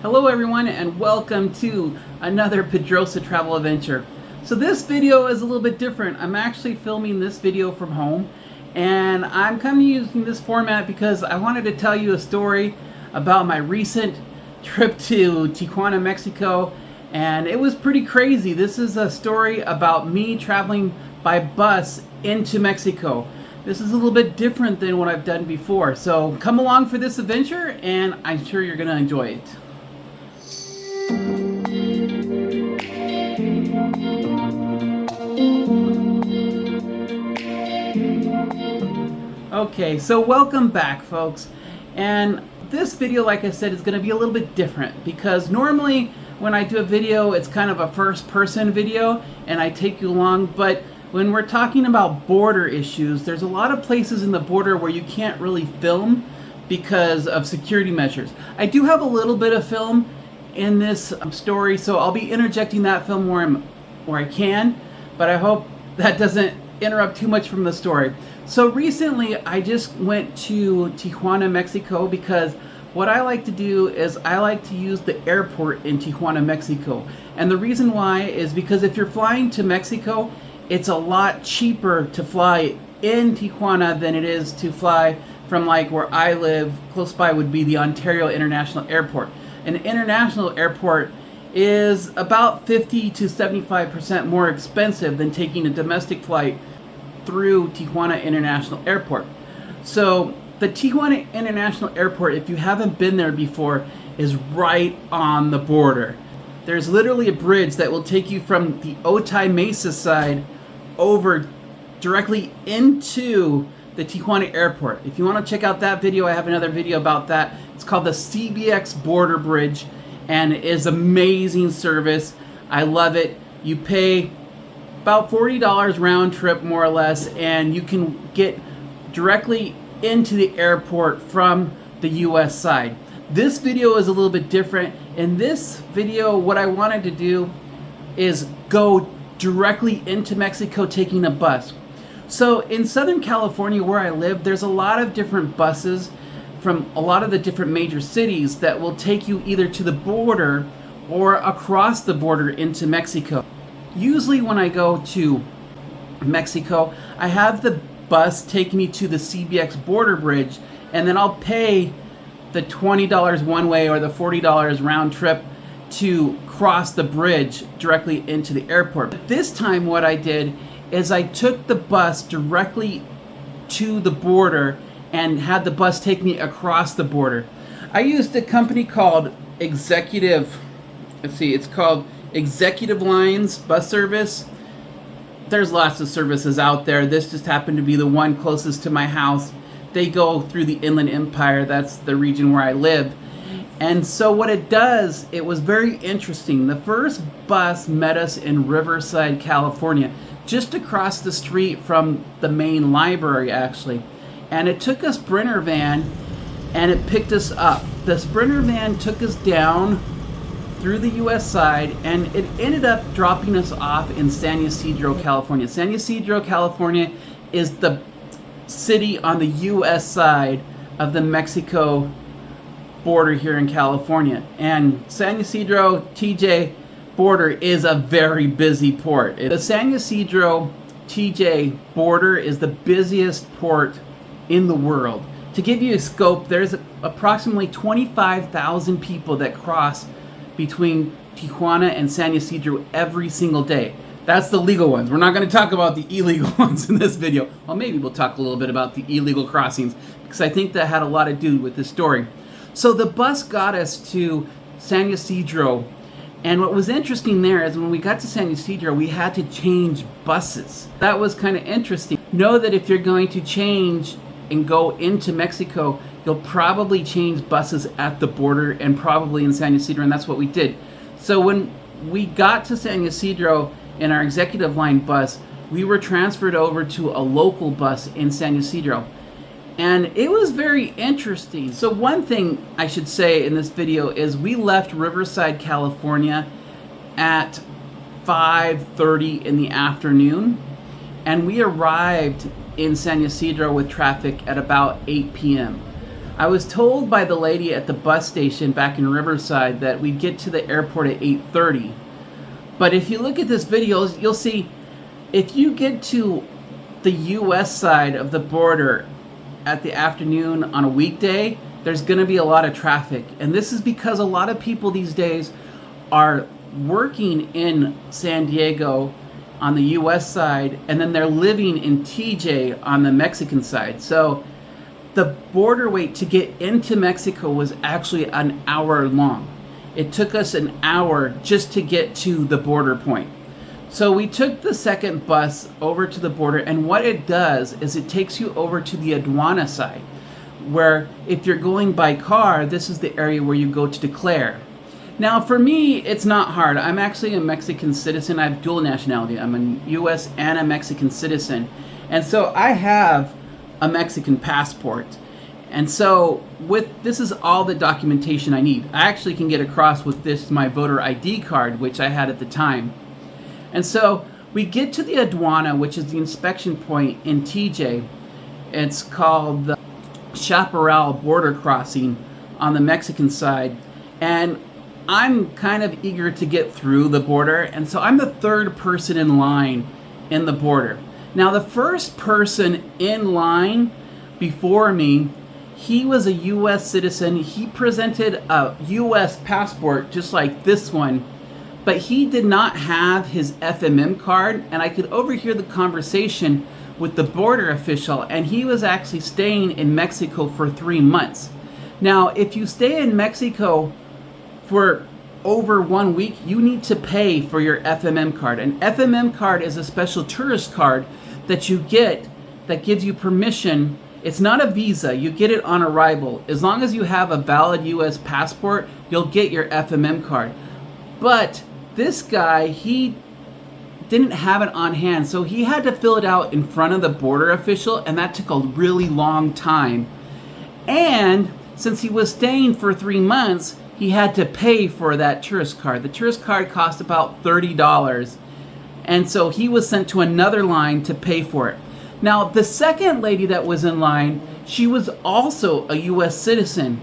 Hello everyone and welcome to another Pedroza travel adventure. So this video is a little bit different. I'm actually filming this video from home and I'm kind of using this format because I wanted to tell you a story about my recent trip to Tijuana, Mexico, and it was pretty crazy. This is a story about me traveling by bus into Mexico. This is a little bit different than what I've done before. So come along for this adventure and I'm sure you're going to enjoy it. Okay, so welcome back folks, and this video, like I said, is going to be a little bit different because normally when I do a video it's kind of a first person video and I take you along, but when we're talking about border issues, there's a lot of places in the border where you can't really film because of security measures. I do have a little bit of film in this story, so I'll be interjecting that film where I can, but I hope that doesn't interrupt too much from the story. So recently I just went to Tijuana, Mexico, because what I like to do is I like to use the airport in Tijuana, Mexico. And the reason why is because if you're flying to Mexico, it's a lot cheaper to fly in Tijuana than it is to fly from like where I live. Close by would be the Ontario International Airport. An international airport is about 50 to 75% more expensive than taking a domestic flight through Tijuana International Airport. So the Tijuana International Airport, if you haven't been there before, is right on the border. There's literally a bridge that will take you from the Otay Mesa side over directly into the Tijuana Airport. If you want to check out that video, I have another video about that. It's called the CBX Border Bridge, and it is amazing service. I love it. You pay about $40 round trip, more or less, and you can get directly into the airport from the US side. This video is a little bit different. In this video, what I wanted to do is go directly into Mexico taking a bus. So in Southern California where I live, there's a lot of different buses from a lot of the different major cities that will take you either to the border or across the border into Mexico. Usually when I go to Mexico, I have the bus take me to the CBX border bridge, and then I'll pay the $20 one way or the $40 round trip to cross the bridge directly into the airport. But this time what I did is I took the bus directly to the border and had the bus take me across the border. I used a company called Executive Lines Bus Service. There's lots of services out there. This just happened to be the one closest to my house. They go through the Inland Empire. That's the region where I live. And so what it does, it was very interesting. The first bus met us in Riverside, California, just across the street from the main library actually. And it took a Sprinter van and it picked us up. The Sprinter van took us down through the US side, and it ended up dropping us off in San Ysidro, California. San Ysidro, California is the city on the US side of the Mexico border here in California. And San Ysidro TJ border is a very busy port. The San Ysidro TJ border is the busiest port in the world. To give you a scope, there's approximately 25,000 people that cross between Tijuana and San Ysidro every single day. That's the legal ones. We're not going to talk about the illegal ones in this video. Well, maybe we'll talk a little bit about the illegal crossings because I think that had a lot to do with this story. So the bus got us to San Ysidro, and what was interesting there is when we got to San Ysidro, we had to change buses. That was kind of interesting. Know that if you're going to change and go into Mexico, you'll probably change buses at the border and probably in San Ysidro, and that's what we did. So when we got to San Ysidro in our executive line bus, we were transferred over to a local bus in San Ysidro. And it was very interesting. So one thing I should say in this video is we left Riverside, California at 5:30 in the afternoon, and we arrived in San Ysidro with traffic at about 8 p.m. I was told by the lady at the bus station back in Riverside that we'd get to the airport at 8:30. But if you look at this video, you'll see if you get to the US side of the border at the afternoon on a weekday, there's going to be a lot of traffic. And this is because a lot of people these days are working in San Diego on the US side, and then they're living in TJ on the Mexican side. So the border wait to get into Mexico was actually an hour long. It took us an hour just to get to the border point. So we took the second bus over to the border, and what it does is it takes you over to the Tijuana side, where if you're going by car, this is the area where you go to declare. Now for me, it's not hard. I'm actually a Mexican citizen. I have dual nationality. I'm a US and a Mexican citizen. And so I have a Mexican passport. And so this is all the documentation I need. I actually can get across with this, my voter ID card, which I had at the time. And so we get to the aduana, which is the inspection point in TJ. It's called the Chaparral border crossing on the Mexican side. And I'm kind of eager to get through the border. And so I'm the third person in line in the border. Now the first person in line before me, he was a US citizen. He presented a US passport just like this one, but he did not have his FMM card, and I could overhear the conversation with the border official, and he was actually staying in Mexico for 3 months. Now, if you stay in Mexico for over 1 week, you need to pay for your FMM card. An FMM card is a special tourist card that you get that gives you permission. It's not a visa, you get it on arrival. As long as you have a valid US passport, you'll get your FMM card. But this guy, he didn't have it on hand, so he had to fill it out in front of the border official, and that took a really long time. And since he was staying for 3 months, he had to pay for that tourist card. The tourist card cost about $30, and so he was sent to another line to pay for it. Now, the second lady that was in line, she was also a US citizen,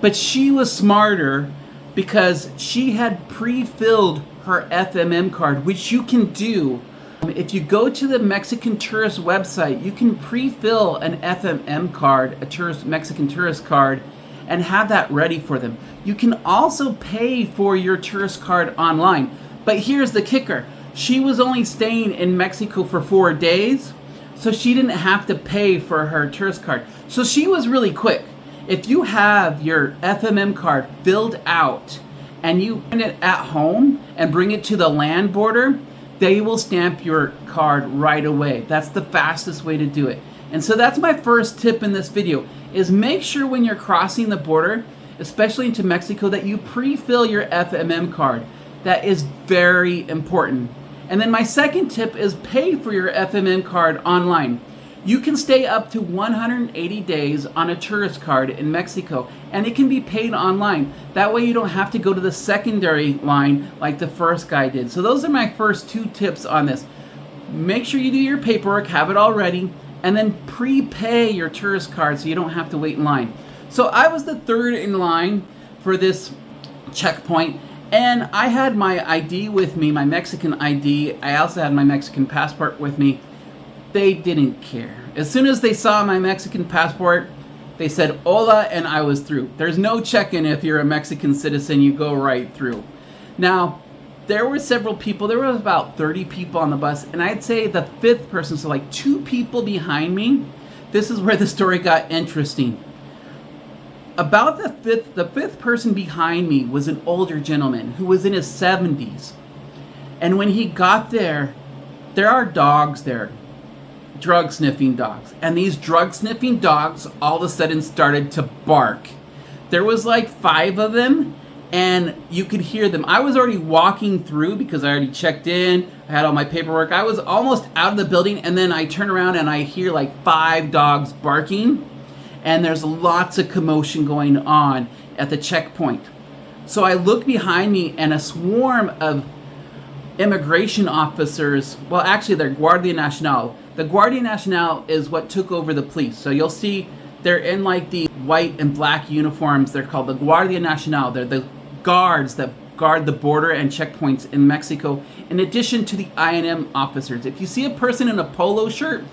but she was smarter because she had pre-filled her FMM card, which you can do. If you go to the Mexican tourist website, you can pre-fill an FMM card, a Mexican tourist card, and have that ready for them. You can also pay for your tourist card online. But here's the kicker. She was only staying in Mexico for 4 days, so she didn't have to pay for her tourist card. So she was really quick. If you have your FMM card filled out and you print it at home and bring it to the land border, they will stamp your card right away. That's the fastest way to do it. And so that's my first tip in this video, is make sure when you're crossing the border, especially into Mexico, that you pre-fill your FMM card. That is very important. And then my second tip is pay for your FMM card online. You can stay up to 180 days on a tourist card in Mexico, and it can be paid online. That way you don't have to go to the secondary line like the first guy did. So those are my first 2 tips on this. Make sure you do your paperwork, have it all ready, and then prepay your tourist card so you don't have to wait in line. So I was the third in line for this checkpoint, and I had my ID with me, my Mexican ID. I also had my Mexican passport with me. They didn't care. As soon as they saw my Mexican passport, they said hola, and I was through. There's no check-in if you're a Mexican citizen, you go right through. Now, there were several people, there was about 30 people on the bus, and I'd say the 5th person, so like 2 people behind me, this is where the story got interesting. About the fifth person behind me was an older gentleman who was in his 70s. And when he got there are dogs there, drug sniffing dogs. And these drug sniffing dogs all of a sudden started to bark. There was like 5 of them, and you could hear them. I was already walking through because I already checked in. I had all my paperwork. I was almost out of the building, and then I turn around and I hear like 5 dogs barking. And there's lots of commotion going on at the checkpoint. So I look behind me, and a swarm of immigration officers, well actually they're Guardia Nacional. The Guardia Nacional is what took over the police. So you'll see they're in like the white and black uniforms. They're called the Guardia Nacional. They're the guards that guard the border and checkpoints in Mexico, in addition to the INM officers. If you see a person in a polo shirt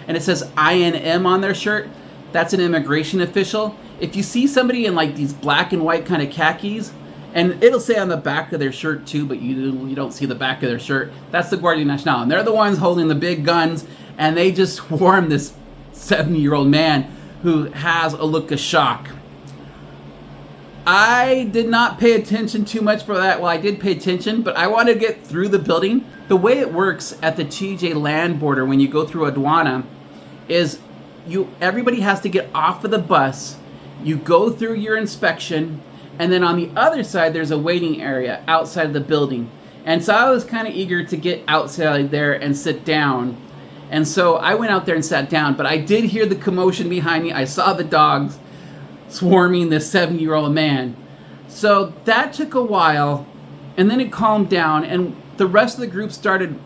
and it says INM on their shirt, that's an immigration official. If you see somebody in like these black and white kind of khakis, and it'll say on the back of their shirt too, but you don't see the back of their shirt, that's the Guardia Nacional. And they're the ones holding the big guns, and they just swarm this 70-year-old man who has a look of shock. I did not pay attention too much for that. Well, I did pay attention, but I wanted to get through the building. The way it works at the Ysidro Land Border when you go through Tijuana is everybody has to get off of the bus, you go through your inspection, and then on the other side there's a waiting area outside of the building. And so I was kind of eager to get outside there and sit down. And so I went out there and sat down, but I did hear the commotion behind me. I saw the dogs swarming this 70-year-old man. So that took a while, and then it calmed down, and the rest of the group started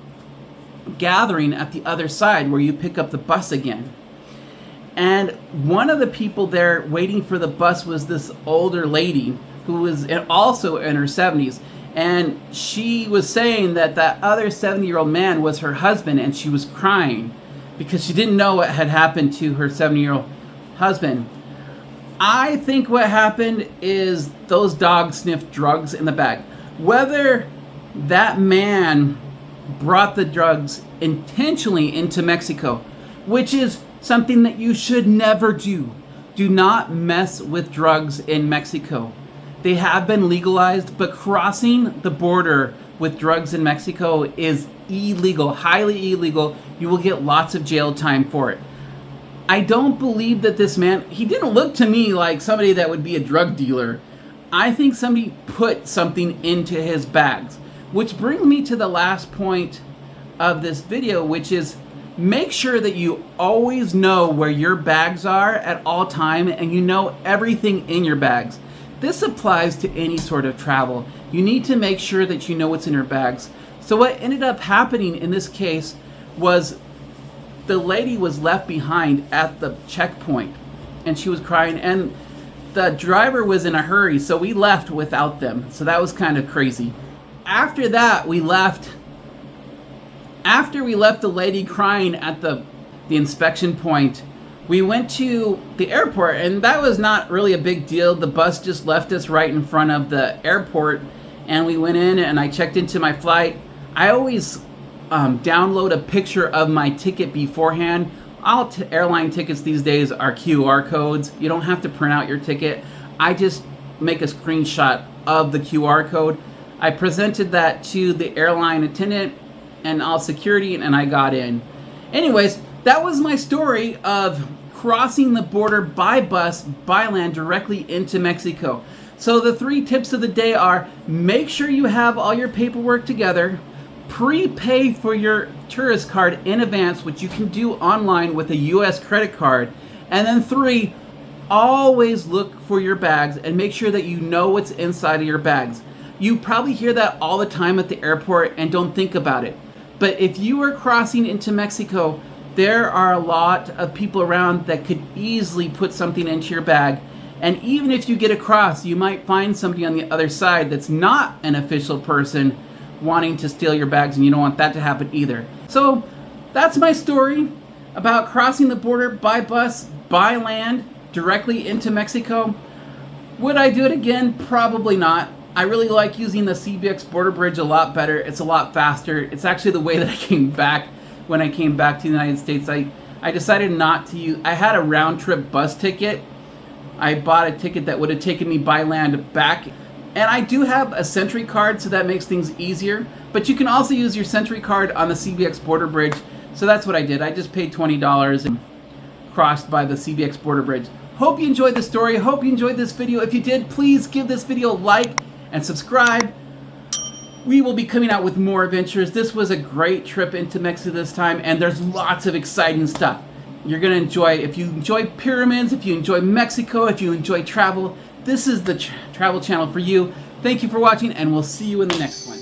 gathering at the other side where you pick up the bus again. And one of the people there waiting for the bus was this older lady who was also in her 70s. And she was saying that other 70-year-old man was her husband, and she was crying because she didn't know what had happened to her 70-year-old husband. I think what happened is those dogs sniffed drugs in the bag. Whether that man brought the drugs intentionally into Mexico, which is something that you should never do. Do not mess with drugs in Mexico. They have been legalized, but crossing the border with drugs in Mexico is illegal, highly illegal. You will get lots of jail time for it. I don't believe that this man, he didn't look to me like somebody that would be a drug dealer. I think somebody put something into his bags, which brings me to the last point of this video, which is make sure that you always know where your bags are at all time, and you know everything in your bags. This applies to any sort of travel. You need to make sure that you know what's in your bags. So what ended up happening in this case was the lady was left behind at the checkpoint, and she was crying, and the driver was in a hurry, so we left without them. So that was kind of crazy. After that, we left. After we left the lady crying at the inspection point, we went to the airport, and that was not really a big deal. The bus just left us right in front of the airport, and we went in, and I checked into my flight. I always download a picture of my ticket beforehand. All airline tickets these days are QR codes. You don't have to print out your ticket. I just make a screenshot of the QR code. I presented that to the airline attendant and all security, and I got in. Anyways, that was my story of crossing the border by bus, by land, directly into Mexico. So the 3 tips of the day are: make sure you have all your paperwork together, prepay for your tourist card in advance, which you can do online with a US credit card, and then 3, always look for your bags and make sure that you know what's inside of your bags. You probably hear that all the time at the airport and don't think about it. But if you are crossing into Mexico, there are a lot of people around that could easily put something into your bag. And even if you get across, you might find somebody on the other side that's not an official person wanting to steal your bags, and you don't want that to happen either. So that's my story about crossing the border by bus, by land, directly into Mexico. Would I do it again? Probably not. I really like using the CBX border bridge a lot better. It's a lot faster. It's actually the way that I came back when I came back to the United States. I decided not to use, I had a round trip bus ticket. I bought a ticket that would have taken me by land back. And I do have a Century card, so that makes things easier. But you can also use your Century card on the CBX border bridge. So that's what I did. I just paid $20 and crossed by the CBX border bridge. Hope you enjoyed the story. Hope you enjoyed this video. If you did, please give this video a like and subscribe. We will be coming out with more adventures. This was a great trip into Mexico this time, and there's lots of exciting stuff you're going to enjoy. If you enjoy pyramids, if you enjoy Mexico, if you enjoy travel, this is the travel channel for you. Thank you for watching, and we'll see you in the next one.